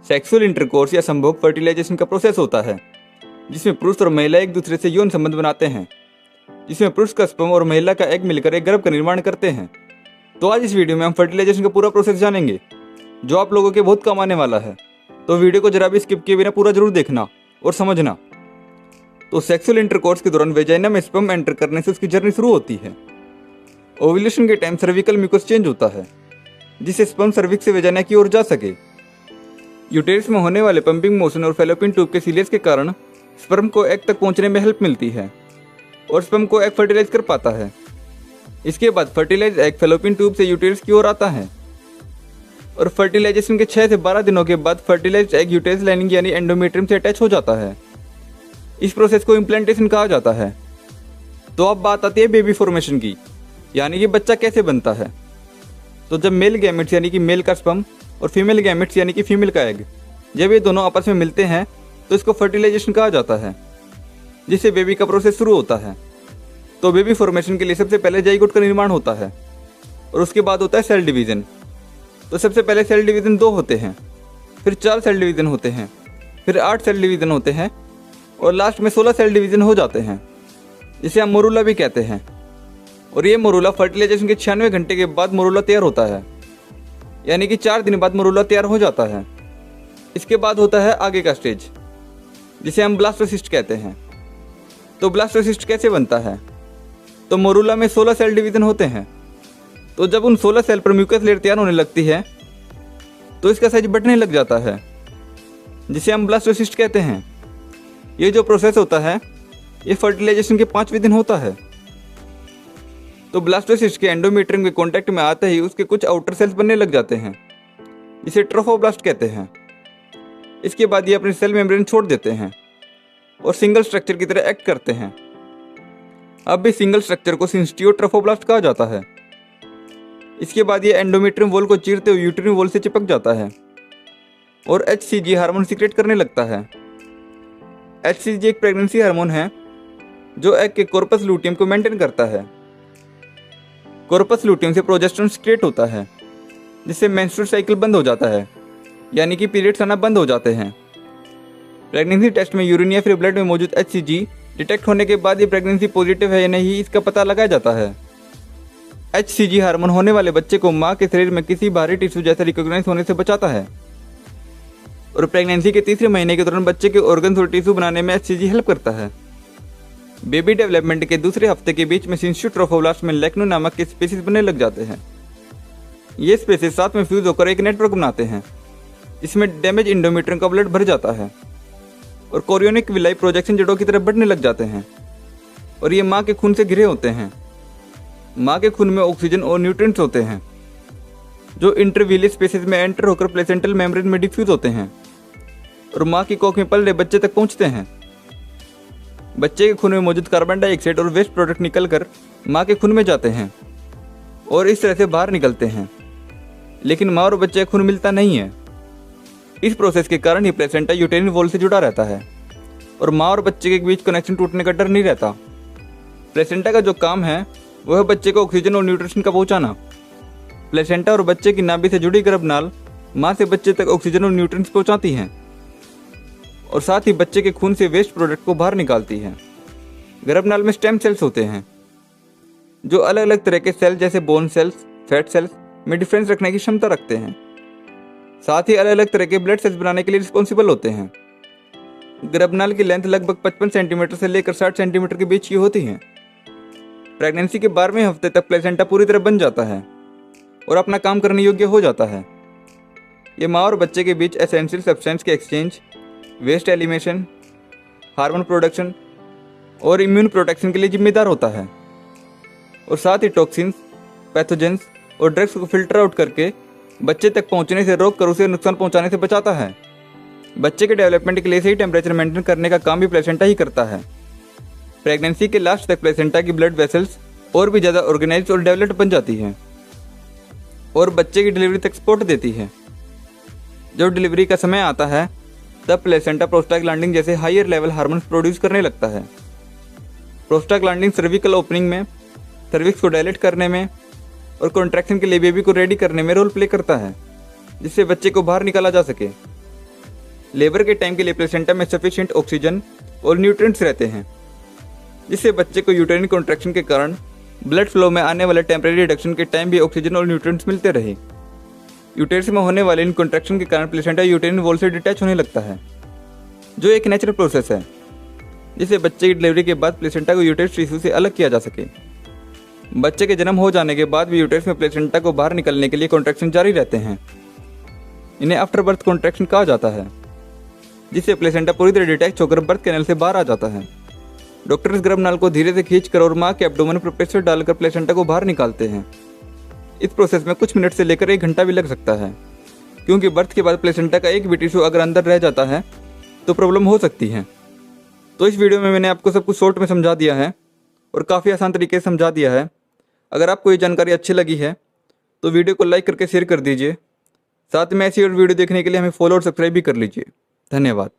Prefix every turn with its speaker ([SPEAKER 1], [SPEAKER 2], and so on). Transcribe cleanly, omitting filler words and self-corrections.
[SPEAKER 1] Sexual intercourse या संभोग fertilisation का प्रोसेस होता है, जिसमें पुरुष और महिला एक दूसरे से यौन संबंध बनाते हैं, जिसमें पुरुष का स्पर्म और महिला का एग मिलकर एक गर्भ का निर्माण करते हैं। तो आज इस वीडियो में हम फर्टिलाइजेशन का पूरा प्रोसेस जानेंगे, जो आप लोगों के बहुत काम आने वाला है। तो वीडियो को जरा भी स्किप किए बिना पूरा जरूर देखना और समझना। तो सेक्सुअल इंटरकोर्स के दौरान वेजाइना में स्पर्म एंटर करने से उसकी जर्नी शुरू होती है। ओव्यूलेशन के टाइम सर्विकल म्यूकस चेंज होता है, जिससे स्पर्म सर्विक्स से वेजाइना की ओर जा सके। यूटेरस में होने वाले पंपिंग मोशन और फैलोपियन ट्यूब के सीलियस के कारण स्पर्म को एग तक पहुंचने में हेल्प मिलती है और स्पर्म को एग फर्टिलाइज कर पाता है। इसके बाद फर्टिलाइज एग फैलोपियन ट्यूब से यूटेरस की ओर आता है और फर्टिलाइजेशन के 6 से 12 दिनों के बाद फर्टिलाइज्ड एग यूटेरस लाइनिंग यानी एंडोमेट्रियम से अटैच हो जाता है। इस प्रोसेस को इम्प्लांटेशन कहा जाता है। तो अब बात आती है बेबी फॉर्मेशन की, यानी कि बच्चा कैसे बनता है। तो जब मेल गैमेट्स यानी कि मेल का स्पर्म और फीमेल गैमेट्स यानी कि फीमेल का एग, जब ये दोनों आपस में मिलते हैं तो इसको फर्टिलाइजेशन कहा जाता है, जिससे बेबी का प्रोसेस शुरू होता है। तो बेबी फॉर्मेशन के लिए सबसे पहले जाइगोट का निर्माण होता है और उसके बाद होता है सेल डिवीजन। तो सबसे पहले सेल डिवीजन 2 होते हैं, फिर 4 सेल डिवीजन होते हैं, फिर 8 सेल डिवीजन होते हैं और लास्ट में 16 सेल डिवीजन हो जाते हैं, जिसे हम मोरूला भी कहते हैं। और ये मोरूला फर्टिलाइजेशन के 96 घंटे के बाद मोरूला तैयार होता है, यानी कि 4 दिन बाद मोरूला तैयार हो जाता है। इसके बाद होता है आगे का स्टेज, जिसे हम ब्लास्टोसिस्ट कहते हैं। तो ब्लास्टोसिस्ट कैसे बनता है? तो मोरूला में 16 सेल डिवीजन होते हैं। तो जब उन 16 सेल पर म्यूकस लेयर तैयार होने लगती है तो इसका साइज बढ़ने लग जाता है, जिसे हम ब्लास्टोसिस्ट कहते हैं। ये जो प्रोसेस होता है ये फर्टिलाइजेशन के 5वें दिन होता है। तो ब्लास्टोसिस्ट के एंडोमेट्रियम के कांटेक्ट में आते ही उसके कुछ आउटर सेल्स बनने लग जाते हैं, जिसे ट्रोफोब्लास्ट कहते हैं। इसके बाद ये अपनी सेल मेम्ब्रेन छोड़ देते हैं और सिंगल स्ट्रक्चर की तरह एक्ट करते हैं। अब भी सिंगल स्ट्रक्चर को सिंस्टियो ट्रोफोब्लास्ट कहा जाता है। इसके बाद ये एंडोमेट्रियम वॉल को चीरते हुए यूट्रिन वॉल से चिपक जाता है और HCG हार्मोन सीक्रेट करने लगता है। HCG एक प्रेगनेंसी हार्मोन है जो एग के कॉर्पस लूटियम को मेंटेन करता है। कॉर्पस लूटियम से प्रोजेस्टेरोन सीक्रेट होता है, जिससे मेंस्ट्रुअल साइकिल बंद हो जाता है, यानी कि पीरियड्स आना बंद हो जाते हैं। प्रेगनेंसी टेस्ट में यूरिन या फिर ब्लड में मौजूद HCG डिटेक्ट होने के बाद ये प्रेगनेंसी पॉजिटिव है या नहीं इसका पता लगाया जाता है। HCG हार्मोन होने वाले बच्चे को मां के शरीर में किसी बाहरी टिश्यू जैसे रिकॉग्नाइज होने से बचाता है और प्रेगनेंसी के 3रे महीने के दौरान बच्चे के ऑर्गन्स और टिश्यू बनाने में HCG हेल्प करता है। बेबी डेवलपमेंट के दूसरे हफ्ते के बीच में सिंस्टियो ट्रोफोब्लास्ट में लेक्नो नामक के स्पेसीज बनने लग जाते हैं। ये स्पेसीज साथ में फ्यूज होकर एक नेटवर्क बनाते हैं, जिसमें डैमेज इंडोमेट्रियम का ब्लड भर जाता है और कोरियोनिक विलाई प्रोजेक्शन जड़ों की तरफ बढ़ने लग जाते हैं और ये माँ के खून से घिरे होते हैं। माँ के खून में ऑक्सीजन और न्यूट्रिएंट्स होते हैं जो इंटरवीलियस स्पेसेस में एंटर होकर प्लेसेंटल मेम्ब्रेन में डिफ्यूज होते हैं और माँ की कोख में पल रहे बच्चे तक पहुँचते हैं। बच्चे के खून में मौजूद कार्बन डाइऑक्साइड और वेस्ट प्रोडक्ट निकलकर माँ के खून में जाते हैं और इस तरह से बाहर निकलते हैं, लेकिन माँ और बच्चे का खून मिलता नहीं है। इस प्रोसेस के कारण ही प्लेसेंटा यूटेरिन वॉल से जुड़ा रहता है और माँ और बच्चे के बीच कनेक्शन टूटने का डर नहीं रहता। प्लेसेंटा का जो काम है वह है बच्चे को ऑक्सीजन और न्यूट्रिशन का पहुंचाना। प्लेसेंटा और बच्चे की नाभि से जुड़ी गर्भनाल माँ से बच्चे तक ऑक्सीजन और न्यूट्रिएंट्स पहुंचाती हैं और साथ ही बच्चे के खून से वेस्ट प्रोडक्ट को बाहर निकालती है। गर्भनाल में स्टेम सेल्स होते हैं जो अलग अलग तरह के सेल जैसे बोन सेल्स, फैट सेल्स में डिफरेंस रखने की क्षमता रखते हैं। साथ ही अलग अलग तरह के ब्लड सेल्स बनाने के लिए रिस्पॉन्सिबल होते हैं। गर्भनाल की लेंथ लगभग 55 सेंटीमीटर से लेकर 60 सेंटीमीटर के बीच की होती है। प्रेगनेंसी के 12वें हफ्ते तक प्लेसेंटा पूरी तरह बन जाता है और अपना काम करने योग्य हो जाता है। ये माँ और बच्चे के बीच एसेंशियल सब्सटेंस के exchange, waste elimination, hormone production और इम्यून प्रोटेक्शन के लिए जिम्मेदार होता है और साथ ही टॉक्सिन्स, पैथोजेंस और ड्रग्स को फिल्टर आउट करके बच्चे तक पहुंचने से रोक कर उसे नुकसान पहुंचाने से बचाता है। बच्चे के डेवलपमेंट के लिए सही टेम्परेचर मेंटेन करने का काम भी प्लेसेंटा ही करता है। प्रेगनेंसी के लास्ट तक प्लेसेंटा की ब्लड वेसल्स और भी ज़्यादा ऑर्गेनाइज्ड और डेवलप्ड बन जाती हैं और बच्चे की डिलीवरी तक सपोर्ट देती है। जब डिलीवरी का समय आता है तब प्लेसेंटा प्रोस्टाग्लैंडिन जैसे हायर लेवल हार्मोन्स प्रोड्यूस करने लगता है। प्रोस्टाग्लैंडिन सर्विकल ओपनिंग में, सर्विक्स को डायलेट करने में और कॉन्ट्रैक्शन के लिए बेबी को रेडी करने में रोल प्ले करता है, जिससे बच्चे को बाहर निकाला जा सके। लेबर के टाइम के लिए प्लेसेंटा में सफिशिएंट ऑक्सीजन और न्यूट्रिएंट्स रहते हैं, जिससे बच्चे को यूटेरिन कॉन्ट्रैक्शन के कारण ब्लड फ्लो में आने वाले टेम्परेरी रिडक्शन के टाइम भी ऑक्सीजन और न्यूट्रिएंट्स मिलते रहे। यूटेरस में होने वाले इन कॉन्ट्रैक्शन के कारण प्लेसेंटा यूटेरिन वॉल से डिटैच होने लगता है, जो एक नेचुरल प्रोसेस है, जिससे बच्चे की डिलीवरी के बाद प्लेसेंटा को यूटेरस टिश्यू से अलग किया जा सके। बच्चे के जन्म हो जाने के बाद भी यूटेरस में प्लेसेंटा को बाहर निकलने के लिए कॉन्ट्रैक्शन जारी रहते हैं। इन्हें आफ्टर बर्थ कॉन्ट्रैक्शन कहा जाता है, जिससे प्लेसेंटा पूरी तरह डिटैच होकर बर्थ कैनल से बाहर आ जाता है। डॉक्टर इस गर्भनाल को धीरे से खींचकर और मां के एब्डोमेन पर प्रेशर डालकर प्लेसेंटा को बाहर निकालते हैं। इस प्रोसेस में कुछ मिनट से लेकर 1 घंटा भी लग सकता है, क्योंकि बर्थ के बाद प्लेसेंटा का एक भी टिश्यू अगर अंदर रह जाता है तो प्रॉब्लम हो सकती है। तो इस वीडियो में मैंने आपको सब कुछ शॉर्ट में समझा दिया है और काफ़ी आसान तरीके से समझा दिया है। अगर आपको ये जानकारी अच्छी लगी है तो वीडियो को लाइक करके शेयर कर दीजिए। साथ में ऐसी और वीडियो देखने के लिए हमें फॉलो और सब्सक्राइब भी कर लीजिए। धन्यवाद।